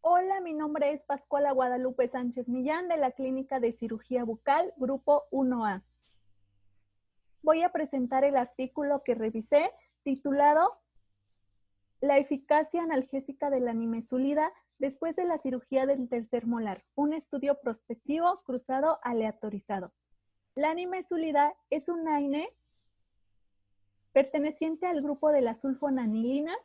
Hola, mi nombre es Pascuala Guadalupe Sánchez Millán de la Clínica de Cirugía Bucal, Grupo 1A. Voy a presentar el artículo que revisé titulado La eficacia analgésica de la nimesulida después de la cirugía del tercer molar, un estudio prospectivo cruzado aleatorizado. La nimesulida es un AINE perteneciente al grupo de las sulfonanilinas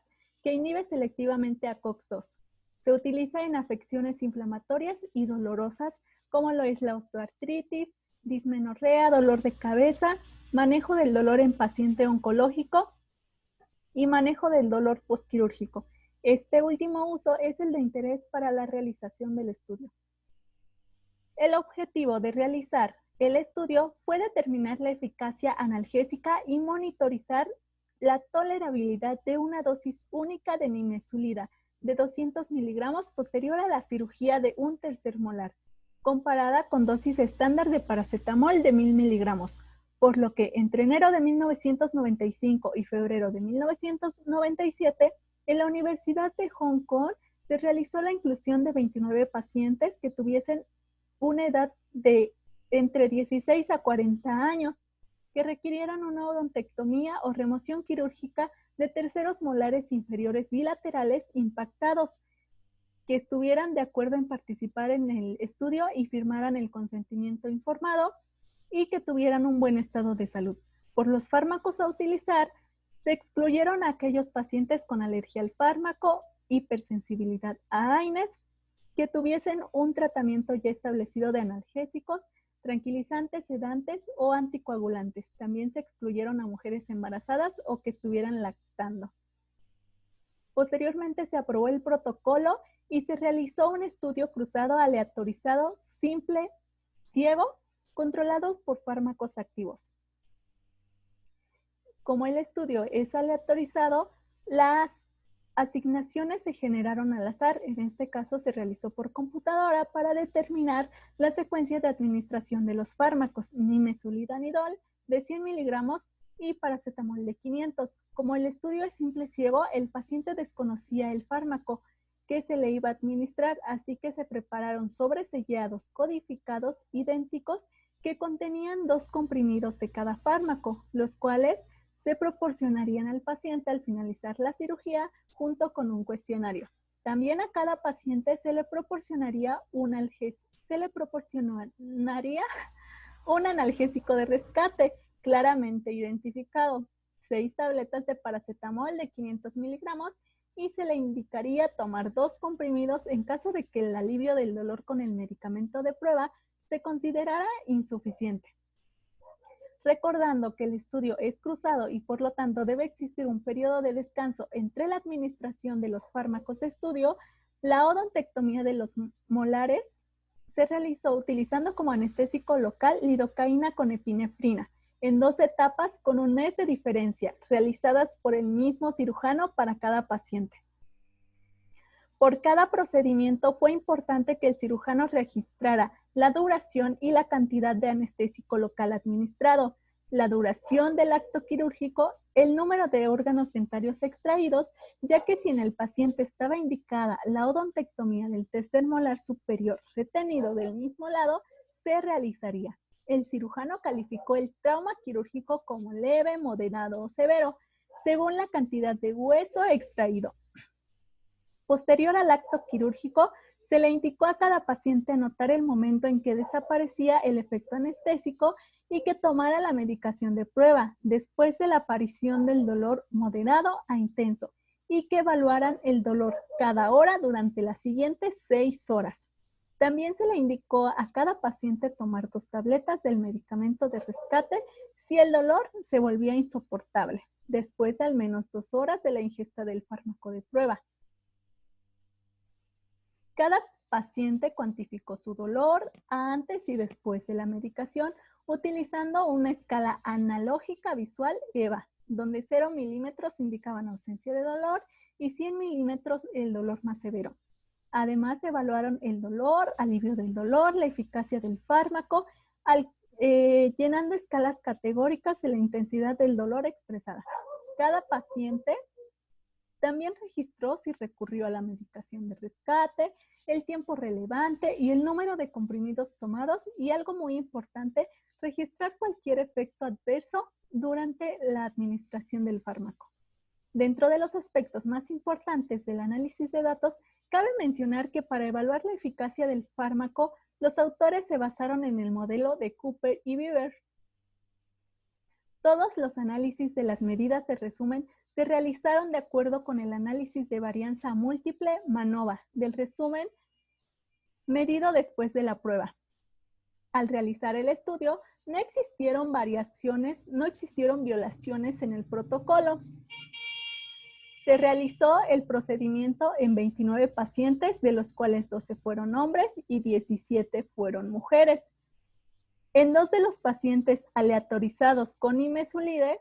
que inhibe selectivamente a COX-2. Se utiliza en afecciones inflamatorias y dolorosas como lo es la osteoartritis, dismenorrea, dolor de cabeza, manejo del dolor en paciente oncológico y manejo del dolor postquirúrgico. Este último uso es el de interés para la realización del estudio. El objetivo de realizar el estudio fue determinar la eficacia analgésica y monitorizar la tolerabilidad de una dosis única de nimesulida de 200 miligramos posterior a la cirugía de un tercer molar, comparada con dosis estándar de paracetamol de 1000 miligramos, por lo que entre enero de 1995 y febrero de 1997, en la Universidad de Hong Kong se realizó la inclusión de 29 pacientes que tuviesen una edad de entre 16 a 40 años, que requirieran una odontectomía o remoción quirúrgica de terceros molares inferiores bilaterales impactados, que estuvieran de acuerdo en participar en el estudio y firmaran el consentimiento informado y que tuvieran un buen estado de salud. Por los fármacos a utilizar, se excluyeron a aquellos pacientes con alergia al fármaco, hipersensibilidad a AINES, que tuviesen un tratamiento ya establecido de analgésicos, tranquilizantes, sedantes o anticoagulantes. También se excluyeron a mujeres embarazadas o que estuvieran lactando. Posteriormente se aprobó el protocolo y se realizó un estudio cruzado aleatorizado, simple, ciego, controlado por fármacos activos. Como el estudio es aleatorizado, las asignaciones se generaron al azar. En este caso se realizó por computadora para determinar la secuencia de administración de los fármacos nimesulidanidol de 100 miligramos y paracetamol de 500. Como el estudio es simple ciego, el paciente desconocía el fármaco que se le iba a administrar, así que se prepararon sobresellados codificados idénticos que contenían 2 comprimidos de cada fármaco, los cuales se proporcionarían al paciente al finalizar la cirugía junto con un cuestionario. También a cada paciente se le proporcionaría un analgésico de rescate claramente identificado, 6 tabletas de paracetamol de 500 miligramos y se le indicaría tomar 2 comprimidos en caso de que el alivio del dolor con el medicamento de prueba se considerara insuficiente. Recordando que el estudio es cruzado y por lo tanto debe existir un periodo de descanso entre la administración de los fármacos de estudio, la odontectomía de los molares se realizó utilizando como anestésico local lidocaína con epinefrina en 2 etapas con un mes de diferencia, realizadas por el mismo cirujano para cada paciente. Por cada procedimiento fue importante que el cirujano registrara la duración y la cantidad de anestésico local administrado, la duración del acto quirúrgico, el número de órganos dentarios extraídos, ya que si en el paciente estaba indicada la odontectomía del tercer molar superior retenido del mismo lado, se realizaría. El cirujano calificó el trauma quirúrgico como leve, moderado o severo, según la cantidad de hueso extraído. Posterior al acto quirúrgico, se le indicó a cada paciente anotar el momento en que desaparecía el efecto anestésico y que tomara la medicación de prueba después de la aparición del dolor moderado a intenso y que evaluaran el dolor cada hora durante las siguientes 6 horas. También se le indicó a cada paciente tomar 2 tabletas del medicamento de rescate si el dolor se volvía insoportable, después de al menos 2 horas de la ingesta del fármaco de prueba. Cada paciente cuantificó su dolor antes y después de la medicación utilizando una escala analógica visual EVA, donde 0 milímetros indicaban ausencia de dolor y 100 milímetros el dolor más severo. Además, evaluaron el dolor, alivio del dolor, la eficacia del fármaco, llenando escalas categóricas de la intensidad del dolor expresada. Cada paciente También registró si recurrió a la medicación de rescate, el tiempo relevante y el número de comprimidos tomados y, algo muy importante, registrar cualquier efecto adverso durante la administración del fármaco. Dentro de los aspectos más importantes del análisis de datos, cabe mencionar que para evaluar la eficacia del fármaco, los autores se basaron en el modelo de Cooper y Beaver. Todos los análisis de las medidas de resumen se realizaron de acuerdo con el análisis de varianza múltiple MANOVA del resumen medido después de la prueba. Al realizar el estudio, no existieron violaciones en el protocolo. Se realizó el procedimiento en 29 pacientes, de los cuales 12 fueron hombres y 17 fueron mujeres. En 2 de los pacientes aleatorizados con nimesulide,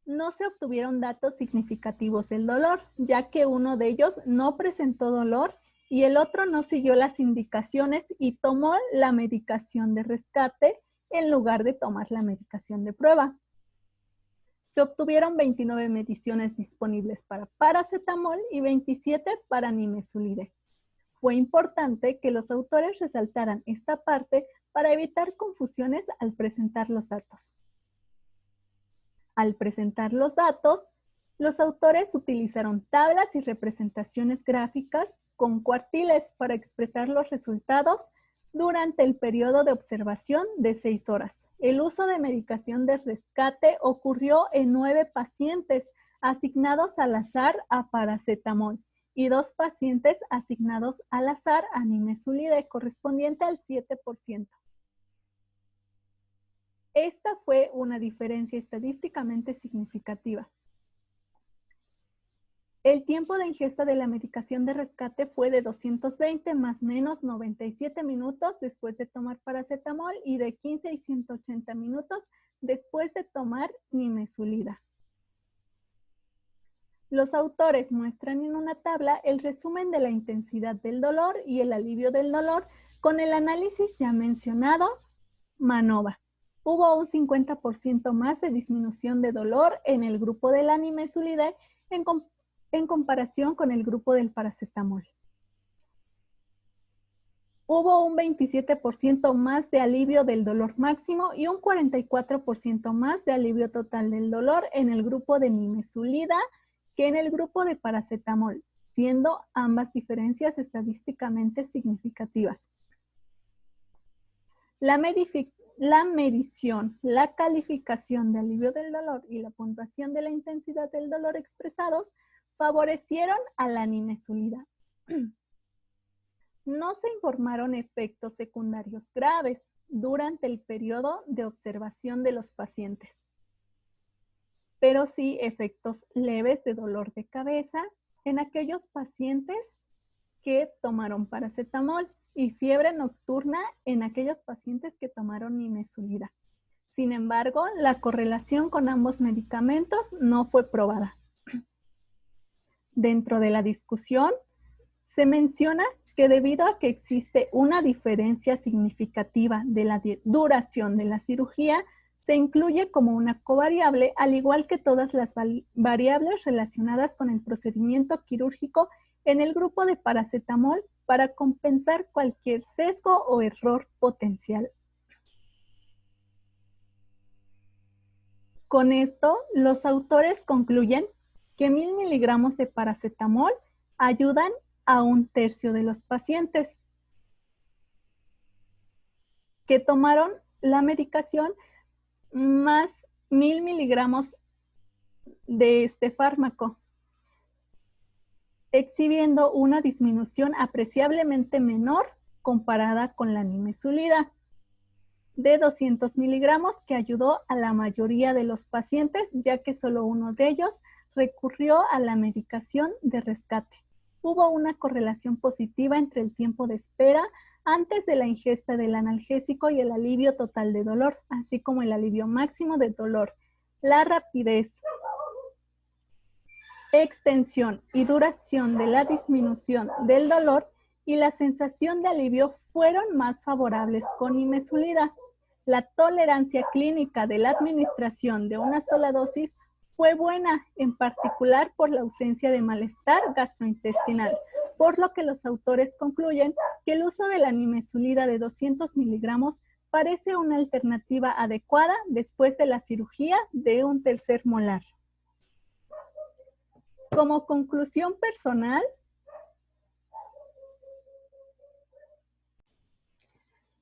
no se obtuvieron datos significativos del dolor, ya que uno de ellos no presentó dolor y el otro no siguió las indicaciones y tomó la medicación de rescate en lugar de tomar la medicación de prueba. Se obtuvieron 29 mediciones disponibles para paracetamol y 27 para nimesulide. Fue importante que los autores resaltaran esta parte para evitar confusiones al presentar los datos. Al presentar los datos, los autores utilizaron tablas y representaciones gráficas con cuartiles para expresar los resultados durante el periodo de observación de 6 horas. El uso de medicación de rescate ocurrió en 9 pacientes asignados al azar a paracetamol y 2 pacientes asignados al azar a nimesulide, correspondiente al 7%. Esta fue una diferencia estadísticamente significativa. El tiempo de ingesta de la medicación de rescate fue de 220 más menos 97 minutos después de tomar paracetamol y de 15 y 180 minutos después de tomar nimesulida. Los autores muestran en una tabla el resumen de la intensidad del dolor y el alivio del dolor con el análisis ya mencionado, MANOVA. Hubo un 50% más de disminución de dolor en el grupo de la nimesulide en comparación con el grupo del paracetamol. Hubo un 27% más de alivio del dolor máximo y un 44% más de alivio total del dolor en el grupo de nimesulida que en el grupo de paracetamol, siendo ambas diferencias estadísticamente significativas. La medición, la calificación de alivio del dolor y la puntuación de la intensidad del dolor expresados favorecieron a la nimesulida. No se informaron efectos secundarios graves durante el periodo de observación de los pacientes, pero sí efectos leves de dolor de cabeza en aquellos pacientes que tomaron paracetamol y fiebre nocturna en aquellos pacientes que tomaron nimesulida. Sin embargo, la correlación con ambos medicamentos no fue probada. Dentro de la discusión, se menciona que debido a que existe una diferencia significativa de la duración de la cirugía, se incluye como una covariable, al igual que todas las variables relacionadas con el procedimiento quirúrgico en el grupo de paracetamol para compensar cualquier sesgo o error potencial. Con esto, los autores concluyen que 1000 miligramos de paracetamol ayudan a 1/3 de los pacientes que tomaron la medicación más 1000 miligramos de este fármaco, exhibiendo una disminución apreciablemente menor comparada con la nimesulida de 200 miligramos que ayudó a la mayoría de los pacientes, ya que solo uno de ellos recurrió a la medicación de rescate. Hubo una correlación positiva entre el tiempo de espera antes de la ingesta del analgésico y el alivio total de dolor, así como el alivio máximo de dolor. La rapidez, extensión y duración de la disminución del dolor y la sensación de alivio fueron más favorables con nimesulida. La tolerancia clínica de la administración de una sola dosis fue buena, en particular por la ausencia de malestar gastrointestinal, por lo que los autores concluyen que el uso de la nimesulida de 200 miligramos parece una alternativa adecuada después de la cirugía de un tercer molar. Como conclusión personal,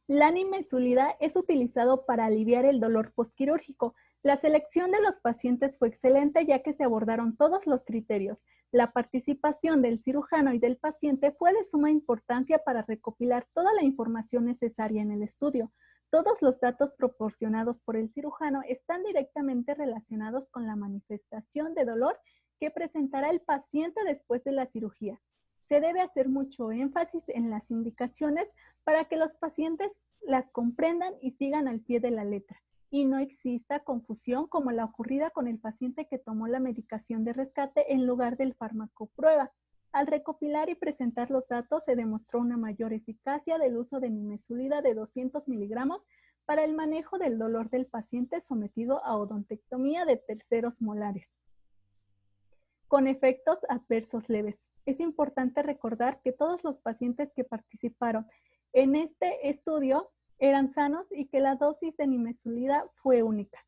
la nimesulida es utilizado para aliviar el dolor postquirúrgico. La selección de los pacientes fue excelente ya que se abordaron todos los criterios. La participación del cirujano y del paciente fue de suma importancia para recopilar toda la información necesaria en el estudio. Todos los datos proporcionados por el cirujano están directamente relacionados con la manifestación de dolor que presentará el paciente después de la cirugía. Se debe hacer mucho énfasis en las indicaciones para que los pacientes las comprendan y sigan al pie de la letra y no exista confusión como la ocurrida con el paciente que tomó la medicación de rescate en lugar del fármaco prueba. Al recopilar y presentar los datos se demostró una mayor eficacia del uso de nimesulida de 200 miligramos para el manejo del dolor del paciente sometido a odontectomía de terceros molares, con efectos adversos leves. Es importante recordar que todos los pacientes que participaron en este estudio eran sanos y que la dosis de nimesulida fue única.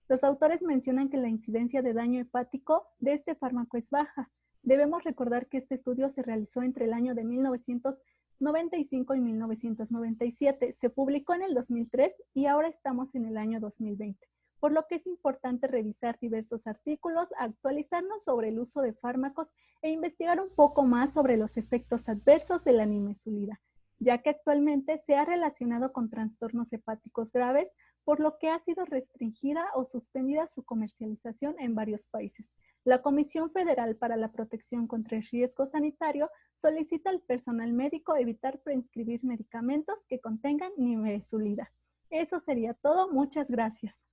Los autores mencionan que la incidencia de daño hepático de este fármaco es baja. Debemos recordar que este estudio se realizó entre el año de 1995 y 1997. Se publicó en el 2003 y ahora estamos en el año 2020. Por lo que es importante revisar diversos artículos, actualizarnos sobre el uso de fármacos e investigar un poco más sobre los efectos adversos de la nimesulida, ya que actualmente se ha relacionado con trastornos hepáticos graves, por lo que ha sido restringida o suspendida su comercialización en varios países. La Comisión Federal para la Protección contra el Riesgo Sanitario solicita al personal médico evitar prescribir medicamentos que contengan nimesulida. Eso sería todo. Muchas gracias.